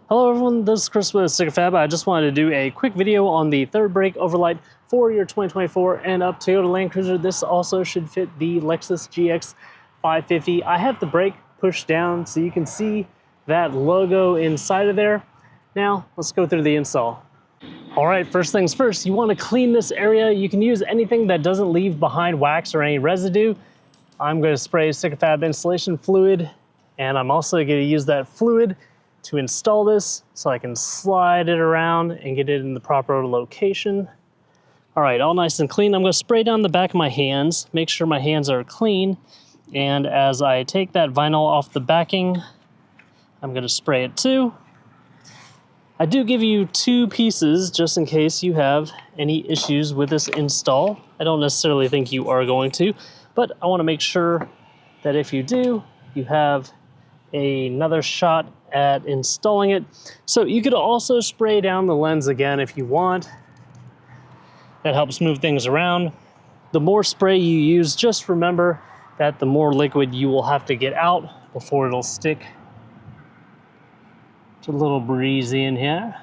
Hello everyone, this is Chris with Sticker Fab. I just wanted to do a quick video on the third brake overlight for your 2024 and up Toyota Land Cruiser. This also should fit the Lexus GX 550. I have the brake pushed down so you can see that logo inside of there. Now, let's go through the install. All right, first things first, you want to clean this area. You can use anything that doesn't leave behind wax or any residue. I'm going to spray Sticker Fab installation fluid, and I'm also going to use that fluid to install this so I can slide it around and get it in the proper location. All right, all nice and clean. I'm going to spray down the back of my hands, make sure my hands are clean. And as I take that vinyl off the backing, I'm going to spray it too. I do give you 2 pieces just in case you have any issues with this install. I don't necessarily think you are going to, but I want to make sure that if you do, you have another shot at installing it. So you could also spray down the lens again if you want. That helps move things around. The more spray you use, just remember that the more liquid you will have to get out before it'll stick. It's a little breezy in here.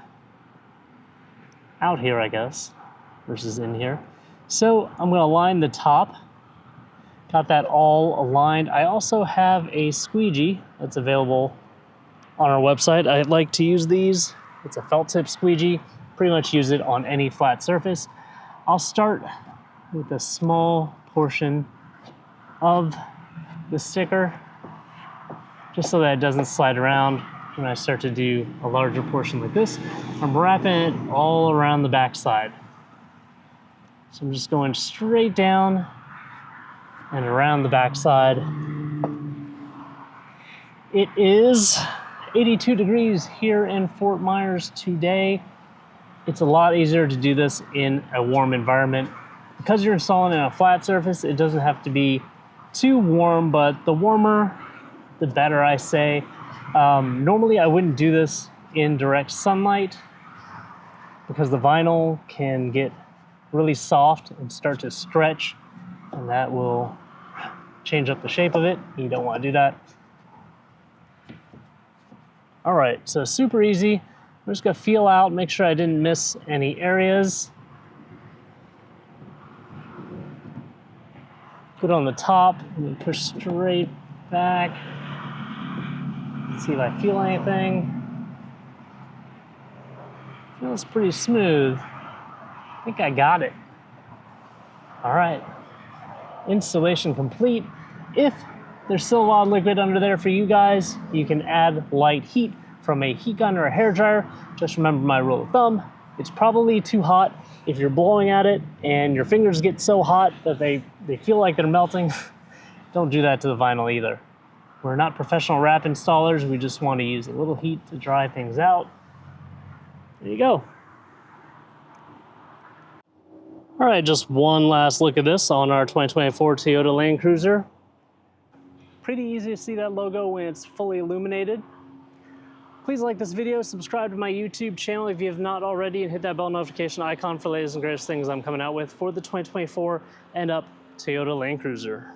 Out here, I guess, versus in here. So I'm going to line the top. Got that all aligned. I also have a squeegee that's available on our website. I like to use these. It's a felt tip squeegee. Pretty much use it on any flat surface. I'll start with a small portion of the sticker just so that it doesn't slide around. When I start to do a larger portion like this, I'm wrapping it all around the back side. So I'm just going straight down and around the back side. It is 82 degrees here in Fort Myers today. It's a lot easier to do this in a warm environment. Because you're installing in a flat surface, it doesn't have to be too warm, but the warmer, the better, I say. Normally I wouldn't do this in direct sunlight because the vinyl can get really soft and start to stretch, and that will change up the shape of it. You don't want to do that. All right, so super easy. I'm just gonna feel out, make sure I didn't miss any areas. Put it on the top and then push straight back. See if I feel anything. Feels pretty smooth. I think I got it. All right, installation complete. If there's still a lot of liquid under there for you guys, you can add light heat from a heat gun or a hairdryer. Just remember my rule of thumb. It's probably too hot. If you're blowing at it and your fingers get so hot that they feel like they're melting, don't do that to the vinyl either. We're not professional wrap installers. We just want to use a little heat to dry things out. There you go. All right, just one last look at this on our 2024 Toyota Land Cruiser. Pretty easy to see that logo when it's fully illuminated. Please like this video, subscribe to my YouTube channel if you have not already, and hit that bell notification icon for the latest and greatest things I'm coming out with for the 2024 and up Toyota Land Cruiser.